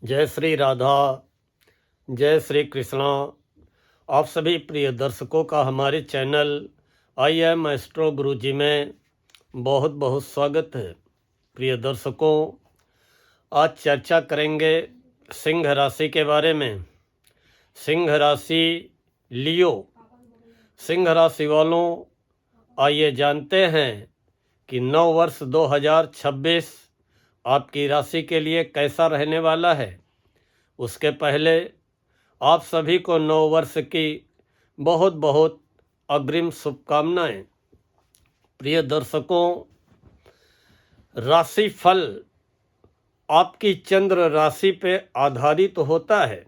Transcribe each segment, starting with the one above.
जय श्री राधा, जय श्री कृष्णा। आप सभी प्रिय दर्शकों का हमारे चैनल आई एम एस्ट्रो गुरुजी में बहुत बहुत स्वागत है। प्रिय दर्शकों, आज चर्चा करेंगे सिंह राशि के बारे में। सिंह राशि लियो। सिंह राशि वालों, आइए जानते हैं कि नव वर्ष 2026 आपकी राशि के लिए कैसा रहने वाला है। उसके पहले आप सभी को नव वर्ष की बहुत बहुत अग्रिम शुभकामनाएं। प्रिय दर्शकों, राशि फल आपकी चंद्र राशि पे आधारित होता है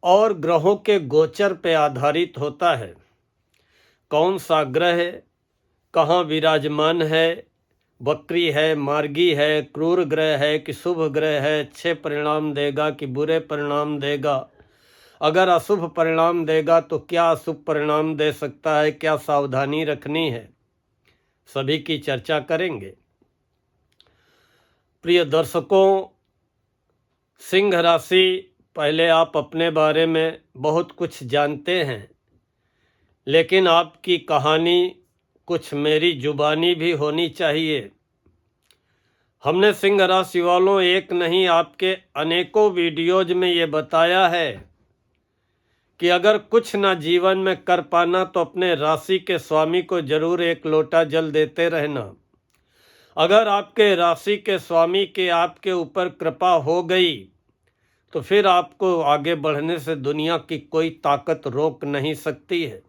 और ग्रहों के गोचर पे आधारित होता है। कौन सा ग्रह कहाँ विराजमान है, वक्री है, मार्गी है, क्रूर ग्रह है कि शुभ ग्रह है, अच्छे परिणाम देगा कि बुरे परिणाम देगा, अगर अशुभ परिणाम देगा तो क्या अशुभ परिणाम दे सकता है, क्या सावधानी रखनी है, सभी की चर्चा करेंगे। प्रिय दर्शकों, सिंह राशि, पहले आप अपने बारे में बहुत कुछ जानते हैं, लेकिन आपकी कहानी कुछ मेरी जुबानी भी होनी चाहिए। हमने सिंह राशि वालों एक नहीं आपके अनेकों वीडियोज में ये बताया है कि अगर कुछ ना जीवन में कर पाना तो अपने राशि के स्वामी को जरूर एक लोटा जल देते रहना। अगर आपके राशि के स्वामी के आपके ऊपर कृपा हो गई तो फिर आपको आगे बढ़ने से दुनिया की कोई ताकत रोक नहीं सकती है।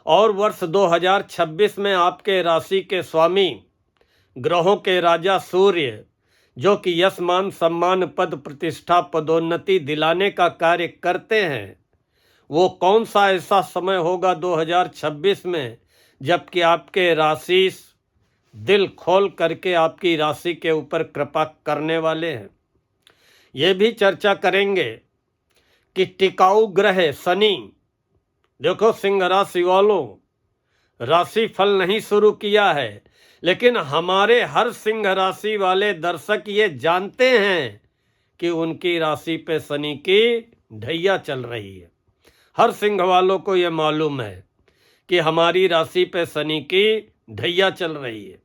और वर्ष 2026 में आपके राशि के स्वामी, ग्रहों के राजा सूर्य, जो कि यश मान सम्मान पद प्रतिष्ठा पदोन्नति दिलाने का कार्य करते हैं, वो कौन सा ऐसा समय होगा 2026 में जबकि आपके राशि दिल खोल करके आपकी राशि के ऊपर कृपा करने वाले हैं। ये भी चर्चा करेंगे कि टिकाऊ ग्रह शनि, देखो सिंह राशि वालों, राशि फल नहीं शुरू किया है, लेकिन हमारे हर सिंह राशि वाले दर्शक ये जानते हैं कि उनकी राशि पे शनि की ढैया चल रही है। हर सिंह वालों को ये मालूम है कि हमारी राशि पे शनि की ढैया चल रही है।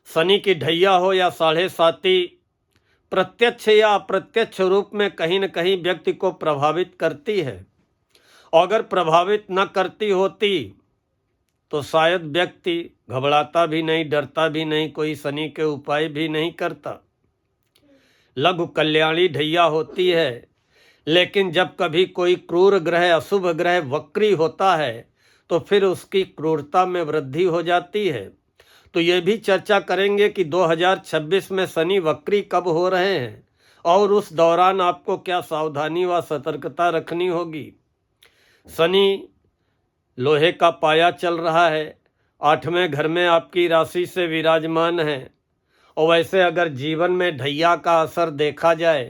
शनि की ढैया हो या साढ़े साती, प्रत्यक्ष या अप्रत्यक्ष रूप में कहीं न कहीं व्यक्ति को प्रभावित करती है। अगर प्रभावित न करती होती तो शायद व्यक्ति घबराता भी नहीं, डरता भी नहीं, कोई शनि के उपाय भी नहीं करता। लघु कल्याणी ढैया होती है, लेकिन जब कभी कोई क्रूर ग्रह, अशुभ ग्रह वक्री होता है तो फिर उसकी क्रूरता में वृद्धि हो जाती है। तो ये भी चर्चा करेंगे कि 2026 में शनि वक्री कब हो रहे हैं और उस दौरान आपको क्या सावधानी व सतर्कता रखनी होगी। शनि लोहे का पाया चल रहा है, 8वें घर में आपकी राशि से विराजमान है। और वैसे अगर जीवन में ढैया का असर देखा जाए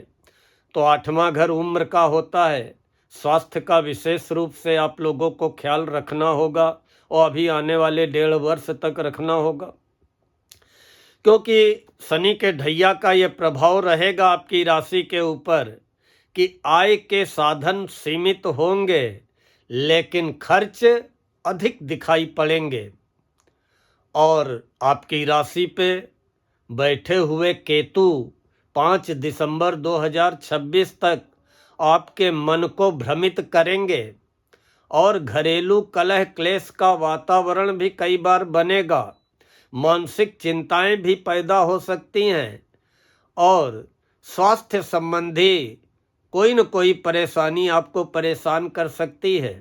तो 8वां घर उम्र का होता है। स्वास्थ्य का विशेष रूप से आप लोगों को ख्याल रखना होगा और अभी आने वाले 1.5 वर्ष तक रखना होगा, क्योंकि शनि के ढैया का ये प्रभाव रहेगा आपकी राशि के ऊपर कि आय के साधन सीमित होंगे लेकिन खर्च अधिक दिखाई पड़ेंगे। और आपकी राशि पे बैठे हुए केतु 5 दिसंबर 2026 तक आपके मन को भ्रमित करेंगे और घरेलू कलह क्लेश का वातावरण भी कई बार बनेगा। मानसिक चिंताएं भी पैदा हो सकती हैं और स्वास्थ्य संबंधी कोई न कोई परेशानी आपको परेशान कर सकती है।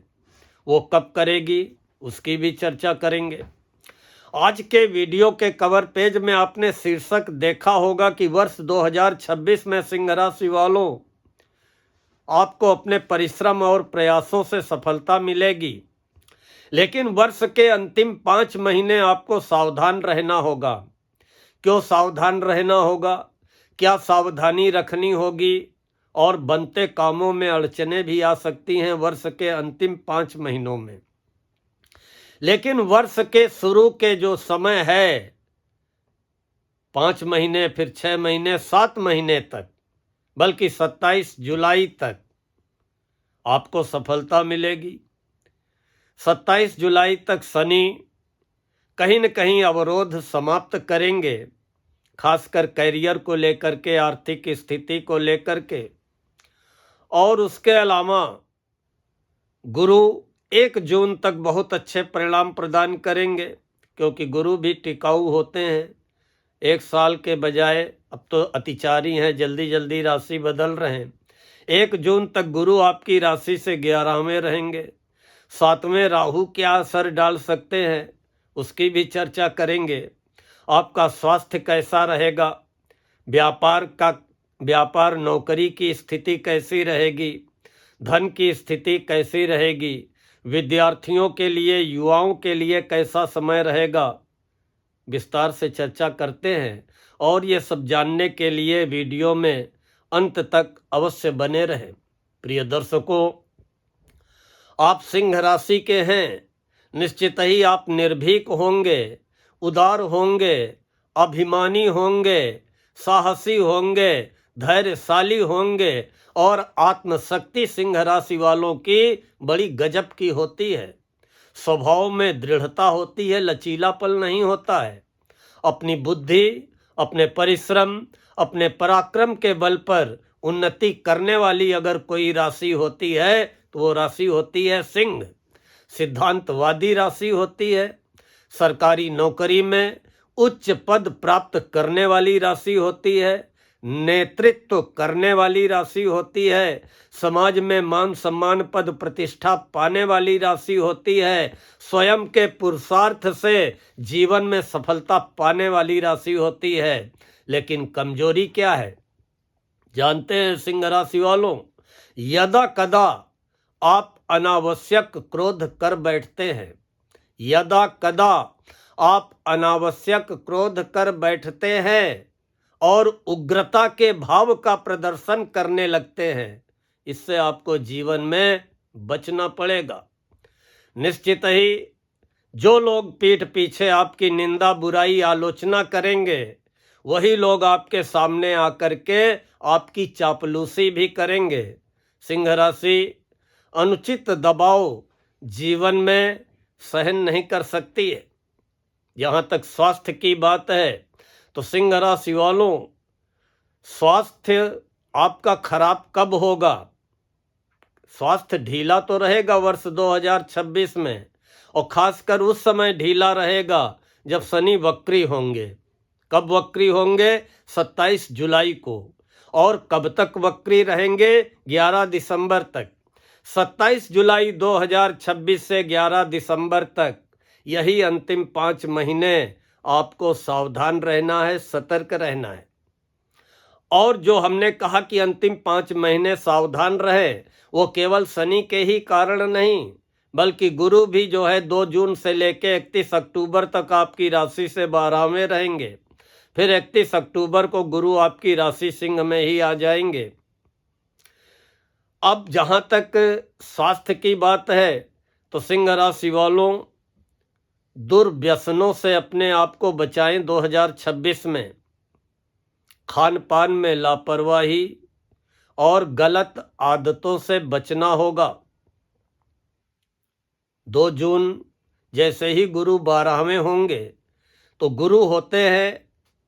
वो कब करेगी उसकी भी चर्चा करेंगे। आज के वीडियो के कवर पेज में आपने शीर्षक देखा होगा कि वर्ष 2026 में सिंह राशि वालों, आपको अपने परिश्रम और प्रयासों से सफलता मिलेगी, लेकिन वर्ष के अंतिम 5 महीने आपको सावधान रहना होगा। क्यों सावधान रहना होगा, क्या सावधानी रखनी होगी, और बनते कामों में अड़चनें भी आ सकती हैं वर्ष के अंतिम 5 महीनों में। लेकिन वर्ष के शुरू के जो समय है 5 महीने, फिर 6 महीने, 7 महीने तक, बल्कि 27 जुलाई तक आपको सफलता मिलेगी। 27 जुलाई तक शनि कहीं न कहीं अवरोध समाप्त करेंगे, खासकर कैरियर को लेकर के, आर्थिक स्थिति को लेकर के। और उसके अलावा गुरु 1 जून तक बहुत अच्छे परिणाम प्रदान करेंगे, क्योंकि गुरु भी टिकाऊ होते हैं। 1 साल के बजाय अब तो अतिचारी हैं, जल्दी जल्दी राशि बदल रहे हैं। 1 जून तक गुरु आपकी राशि से 11वें रहेंगे। 7वें राहु क्या असर डाल सकते हैं, उसकी भी चर्चा करेंगे। आपका स्वास्थ्य कैसा रहेगा, व्यापार नौकरी की स्थिति कैसी रहेगी, धन की स्थिति कैसी रहेगी, विद्यार्थियों के लिए, युवाओं के लिए कैसा समय रहेगा, विस्तार से चर्चा करते हैं। और ये सब जानने के लिए वीडियो में अंत तक अवश्य बने रहें। प्रिय दर्शकों, आप सिंह राशि के हैं, निश्चित ही आप निर्भीक होंगे, उदार होंगे, अभिमानी होंगे, साहसी होंगे, धैर्यशाली होंगे और आत्मशक्ति सिंह राशि वालों की बड़ी गजब की होती है। स्वभाव में दृढ़ता होती है, लचीलापन नहीं होता है। अपनी बुद्धि, अपने परिश्रम, अपने पराक्रम के बल पर उन्नति करने वाली अगर कोई राशि होती है तो वो राशि होती है सिंह। सिद्धांतवादी राशि होती है। सरकारी नौकरी में उच्च पद प्राप्त करने वाली राशि होती है। नेतृत्व करने वाली राशि होती है। समाज में मान सम्मान पद प्रतिष्ठा पाने वाली राशि होती है। स्वयं के पुरुषार्थ से जीवन में सफलता पाने वाली राशि होती है। लेकिन कमजोरी क्या है जानते हैं सिंह राशि वालों? यदा कदा आप अनावश्यक क्रोध कर बैठते हैं। यदा कदा आप अनावश्यक क्रोध कर बैठते हैं और उग्रता के भाव का प्रदर्शन करने लगते हैं। इससे आपको जीवन में बचना पड़ेगा। निश्चित ही जो लोग पीठ पीछे आपकी निंदा, बुराई, आलोचना करेंगे, वही लोग आपके सामने आकर के आपकी चापलूसी भी करेंगे। सिंह राशि अनुचित दबाव जीवन में सहन नहीं कर सकती है। यहाँ तक स्वास्थ्य की बात है तो सिंह राशि वालों, स्वास्थ्य आपका खराब कब होगा? स्वास्थ्य ढीला तो रहेगा वर्ष 2026 में, और खासकर उस समय ढीला रहेगा जब शनि वक्री होंगे। कब वक्री होंगे? 27 जुलाई को। और कब तक वक्री रहेंगे? 11 दिसंबर तक। 27 जुलाई 2026 से 11 दिसंबर तक, यही अंतिम 5 महीने आपको सावधान रहना है, सतर्क रहना है। और जो हमने कहा कि अंतिम 5 महीने सावधान रहे, वो केवल शनि के ही कारण नहीं, बल्कि गुरु भी जो है 2 जून से लेकर 31 अक्टूबर तक आपकी राशि से 12वें रहेंगे। फिर 31 अक्टूबर को गुरु आपकी राशि सिंह में ही आ जाएंगे। अब जहां तक स्वास्थ्य की बात है तो सिंह राशि वालों, दुर्व्यसनों से अपने आप को बचाएं। 2026 में खान पान में लापरवाही और गलत आदतों से बचना होगा। 2 जून जैसे ही गुरु 12वें होंगे तो गुरु होते हैं,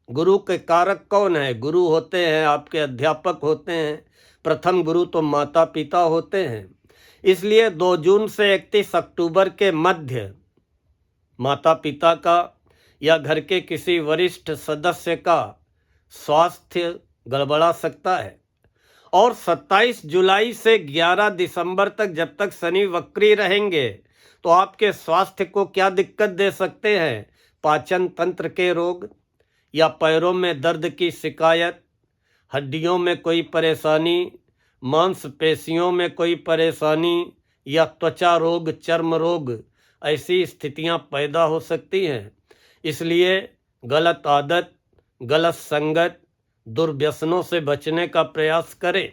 गुरु के कारक कौन है? गुरु होते हैं आपके अध्यापक होते हैं। प्रथम गुरु तो माता पिता होते हैं। इसलिए 2 जून से 31 अक्टूबर के मध्य माता पिता का या घर के किसी वरिष्ठ सदस्य का स्वास्थ्य गड़बड़ा सकता है। और 27 जुलाई से 11 दिसंबर तक जब तक शनि वक्री रहेंगे तो आपके स्वास्थ्य को क्या दिक्कत दे सकते हैं? पाचन तंत्र के रोग, या पैरों में दर्द की शिकायत, हड्डियों में कोई परेशानी, मांसपेशियों में कोई परेशानी, या त्वचा रोग, चर्म रोग, ऐसी स्थितियां पैदा हो सकती हैं। इसलिए गलत आदत, गलत संगत, दुर्व्यसनों से बचने का प्रयास करें।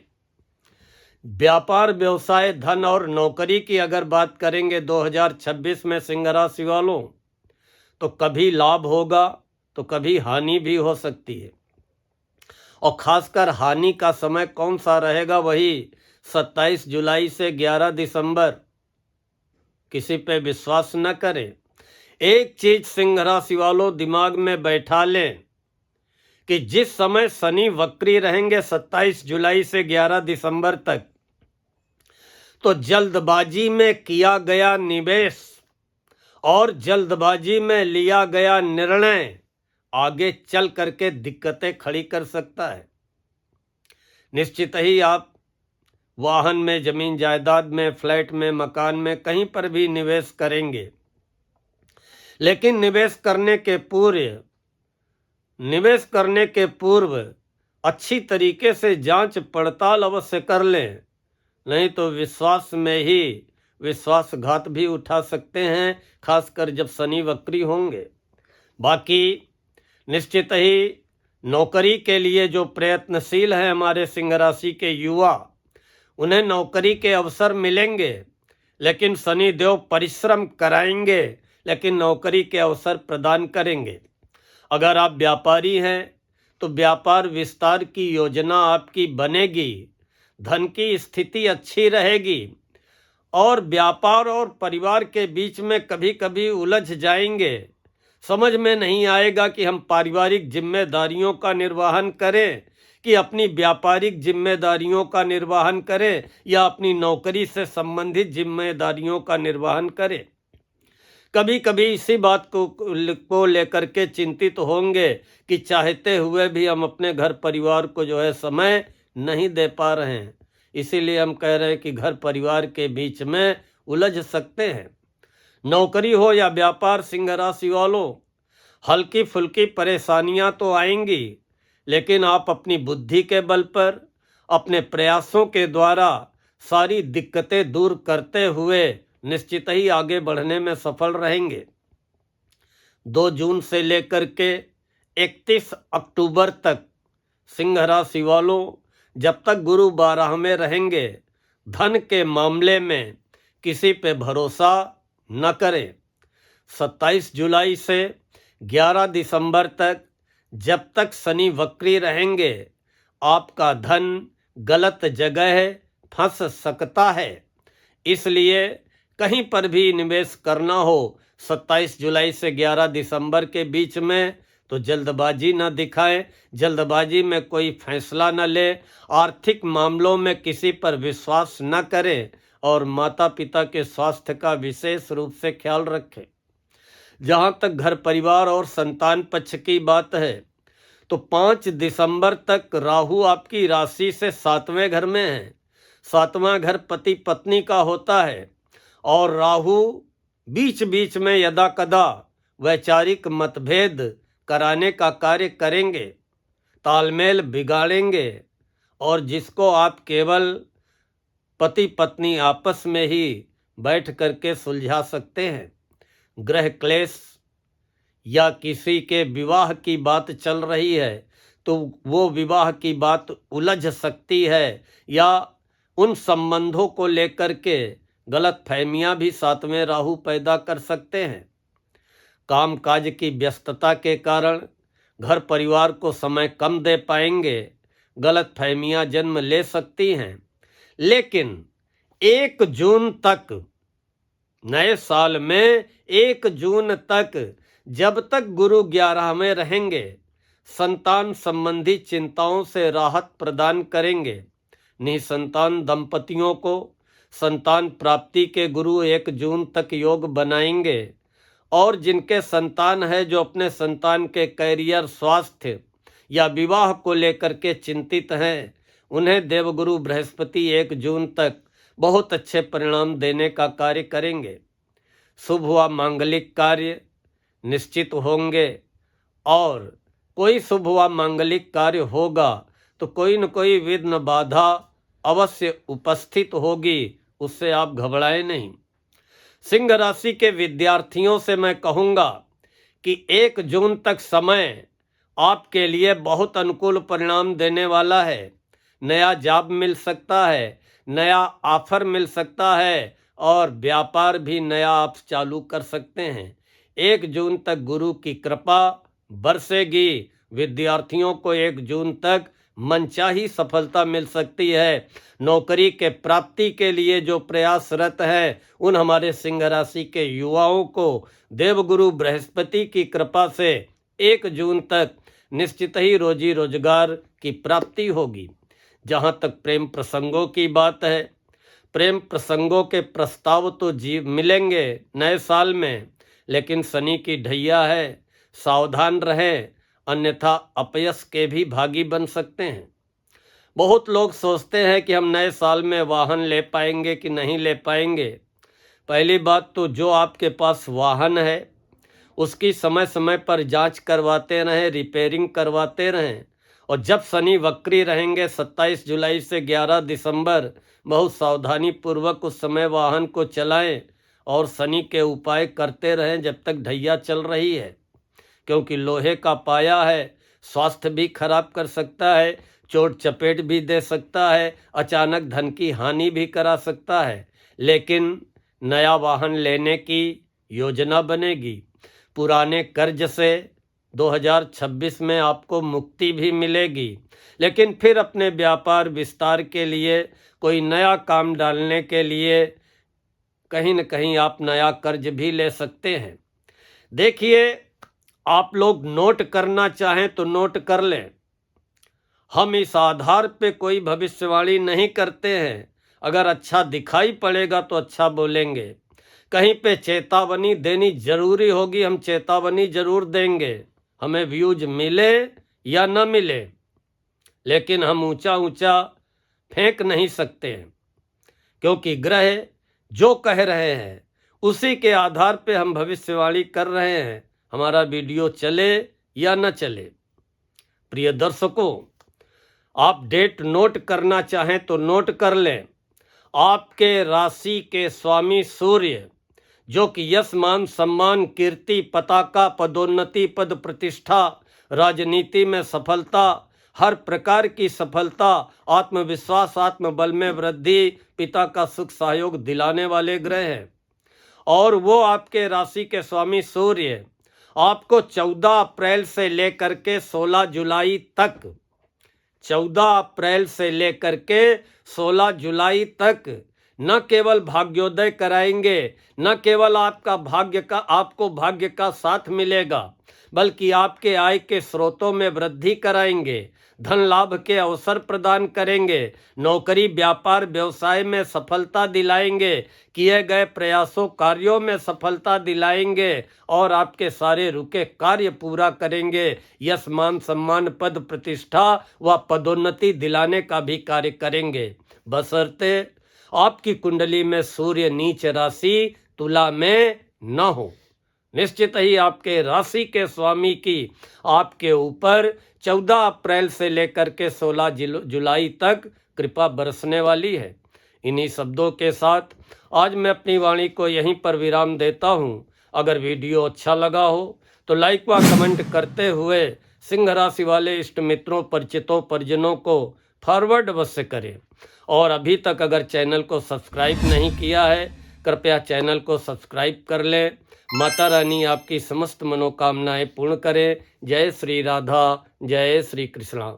व्यापार, व्यवसाय, धन और नौकरी की अगर बात करेंगे 2026 में सिंह राशि वालों, तो कभी लाभ होगा, तो कभी हानि भी हो सकती है। और खासकर हानि का समय कौन सा रहेगा, वही 27 जुलाई से 11 दिसंबर। किसी पे विश्वास न करें। एक चीज सिंह राशि वालों दिमाग में बैठा लें कि जिस समय शनि वक्री रहेंगे 27 जुलाई से 11 दिसंबर तक, तो जल्दबाजी में किया गया निवेश और जल्दबाजी में लिया गया निर्णय आगे चल करके दिक्कतें खड़ी कर सकता है। निश्चित ही आप वाहन में, जमीन जायदाद में, फ्लैट में, मकान में, कहीं पर भी निवेश करेंगे, लेकिन निवेश करने के पूर्व अच्छी तरीके से जांच पड़ताल अवश्य कर लें, नहीं तो विश्वास में ही विश्वासघात भी उठा सकते हैं, खासकर जब शनि वक्री होंगे। बाकी निश्चित ही नौकरी के लिए जो प्रयत्नशील हैं हमारे सिंह राशि के युवा, उन्हें नौकरी के अवसर मिलेंगे, लेकिन शनि देव परिश्रम कराएंगे, लेकिन नौकरी के अवसर प्रदान करेंगे। अगर आप व्यापारी हैं तो व्यापार विस्तार की योजना आपकी बनेगी, धन की स्थिति अच्छी रहेगी, और व्यापार और परिवार के बीच में कभी कभी उलझ जाएंगे। समझ में नहीं आएगा कि हम पारिवारिक जिम्मेदारियों का निर्वहन करें कि अपनी व्यापारिक जिम्मेदारियों का निर्वहन करें या अपनी नौकरी से संबंधित जिम्मेदारियों का निर्वहन करें। कभी कभी इसी बात को लेकर के चिंतित होंगे कि चाहते हुए भी हम अपने घर परिवार को जो है समय नहीं दे पा रहे हैं। इसीलिए हम कह रहे हैं कि घर परिवार के बीच में उलझ सकते हैं। नौकरी हो या व्यापार, सिंह राशि वालों, हल्की फुल्की परेशानियां तो आएंगी, लेकिन आप अपनी बुद्धि के बल पर, अपने प्रयासों के द्वारा सारी दिक्कतें दूर करते हुए निश्चित ही आगे बढ़ने में सफल रहेंगे। 2 जून से लेकर के 31 अक्टूबर तक सिंह राशि वालों, जब तक गुरु 12 में रहेंगे, धन के मामले में किसी पे भरोसा न करें। 27 जुलाई से 11 दिसंबर तक जब तक शनि वक्री रहेंगे, आपका धन गलत जगह फंस सकता है। इसलिए कहीं पर भी निवेश करना हो 27 जुलाई से 11 दिसंबर के बीच में, तो जल्दबाजी न दिखाएं, जल्दबाजी में कोई फैसला न ले, आर्थिक मामलों में किसी पर विश्वास न करें, और माता पिता के स्वास्थ्य का विशेष रूप से ख्याल रखें। जहाँ तक घर परिवार और संतान पक्ष की बात है, तो 5 दिसंबर तक राहु आपकी राशि से 7वें घर में है। 7वां घर पति पत्नी का होता है, और राहु बीच बीच में यदा कदा वैचारिक मतभेद कराने का कार्य करेंगे, तालमेल बिगाड़ेंगे, और जिसको आप केवल पति पत्नी आपस में ही बैठ करके सुलझा सकते हैं। ग्रह क्लेश या किसी के विवाह की बात चल रही है, तो वो विवाह की बात उलझ सकती है, या उन संबंधों को लेकर के गलत फहमियाँ भी 7वें राहु पैदा कर सकते हैं। कामकाज की व्यस्तता के कारण घर परिवार को समय कम दे पाएंगे, गलत फहमियाँ जन्म ले सकती हैं। लेकिन 1 जून तक, नए साल में 1 जून तक, जब तक गुरु 11 में रहेंगे, संतान संबंधी चिंताओं से राहत प्रदान करेंगे। निसंतान दंपतियों को संतान प्राप्ति के गुरु 1 जून तक योग बनाएंगे, और जिनके संतान है, जो अपने संतान के कैरियर, स्वास्थ्य या विवाह को लेकर के चिंतित हैं, उन्हें देवगुरु बृहस्पति 1 जून तक बहुत अच्छे परिणाम देने का कार्य करेंगे। शुभ व मांगलिक कार्य निश्चित होंगे, और कोई शुभ व मांगलिक कार्य होगा तो कोई न कोई विघ्न बाधा अवश्य उपस्थित होगी, उससे आप घबराएं नहीं। सिंह राशि के विद्यार्थियों से मैं कहूँगा कि 1 जून तक समय आपके लिए बहुत अनुकूल परिणाम देने वाला है। नया जॉब मिल सकता है, नया ऑफर मिल सकता है, और व्यापार भी नया आप चालू कर सकते हैं। 1 जून तक गुरु की कृपा बरसेगी। विद्यार्थियों को 1 जून तक मनचाही सफलता मिल सकती है। नौकरी के प्राप्ति के लिए जो प्रयासरत है उन हमारे सिंह राशि के युवाओं को देवगुरु बृहस्पति की कृपा से 1 जून तक निश्चित ही रोजी रोजगार की प्राप्ति होगी। जहां तक प्रेम प्रसंगों की बात है, प्रेम प्रसंगों के प्रस्ताव तो मिलेंगे नए साल में, लेकिन शनि की ढैया है, सावधान रहें, अन्यथा अपयश के भी भागी बन सकते हैं। बहुत लोग सोचते हैं कि हम नए साल में वाहन ले पाएंगे कि नहीं ले पाएंगे। पहली बात तो जो आपके पास वाहन है उसकी समय समय पर जांच करवाते रहें, रिपेयरिंग करवाते रहें। और जब शनि वक्री रहेंगे 27 जुलाई से 11 दिसंबर, बहुत सावधानी पूर्वक उस समय वाहन को चलाएं और शनि के उपाय करते रहें जब तक ढैया चल रही है, क्योंकि लोहे का पाया है, स्वास्थ्य भी खराब कर सकता है, चोट चपेट भी दे सकता है, अचानक धन की हानि भी करा सकता है। लेकिन नया वाहन लेने की योजना बनेगी। पुराने कर्ज से 2026 में आपको मुक्ति भी मिलेगी। लेकिन फिर अपने व्यापार विस्तार के लिए, कोई नया काम डालने के लिए कहीं न कहीं आप नया कर्ज भी ले सकते हैं। देखिए, आप लोग नोट करना चाहें तो नोट कर लें। हम इस आधार पे कोई भविष्यवाणी नहीं करते हैं। अगर अच्छा दिखाई पड़ेगा तो अच्छा बोलेंगे। कहीं पे चेतावनी देनी जरूरी होगी, हम चेतावनी जरूर देंगे, हमें व्यूज मिले या न मिले, लेकिन हम ऊंचा ऊंचा फेंक नहीं सकते हैं, क्योंकि ग्रह जो कह रहे हैं उसी के आधार पे हम भविष्यवाणी कर रहे हैं, हमारा वीडियो चले या न चले। प्रिय दर्शकों, आप डेट नोट करना चाहें तो नोट कर लें। आपके राशि के स्वामी सूर्य, जो कि यश मान सम्मान कीर्ति पताका पदोन्नति पद प्रतिष्ठा, राजनीति में सफलता, हर प्रकार की सफलता, आत्मविश्वास आत्मबल में वृद्धि, पिता का सुख सहयोग दिलाने वाले ग्रह हैं। और वो आपके राशि के स्वामी सूर्य आपको 14 अप्रैल से लेकर के 16 जुलाई तक, 14 अप्रैल से लेकर के 16 जुलाई तक न केवल भाग्योदय कराएंगे, न केवल आपको भाग्य का साथ मिलेगा, बल्कि आपके आय के स्रोतों में वृद्धि कराएंगे, धन लाभ के अवसर प्रदान करेंगे, नौकरी व्यापार व्यवसाय में सफलता दिलाएंगे, किए गए प्रयासों कार्यों में सफलता दिलाएंगे और आपके सारे रुके कार्य पूरा करेंगे। यश मान सम्मान पद प्रतिष्ठा व पदोन्नति दिलाने का भी कार्य करेंगे, बशर्ते आपकी कुंडली में सूर्य नीच राशि तुला में न हो। निश्चित ही आपके राशि के स्वामी की आपके ऊपर 14 अप्रैल से लेकर के 16 जुलाई तक कृपा बरसने वाली है। इन्हीं शब्दों के साथ आज मैं अपनी वाणी को यहीं पर विराम देता हूँ। अगर वीडियो अच्छा लगा हो तो लाइक व कमेंट करते हुए सिंह राशि वाले इष्ट मित्रों, परिचितों, परिजनों को फॉरवर्ड अवश्य करें। और अभी तक अगर चैनल को सब्सक्राइब नहीं किया है, कृपया चैनल को सब्सक्राइब कर लें। माता रानी आपकी समस्त मनोकामनाएं पूर्ण करें। जय श्री राधा, जय श्री कृष्णा।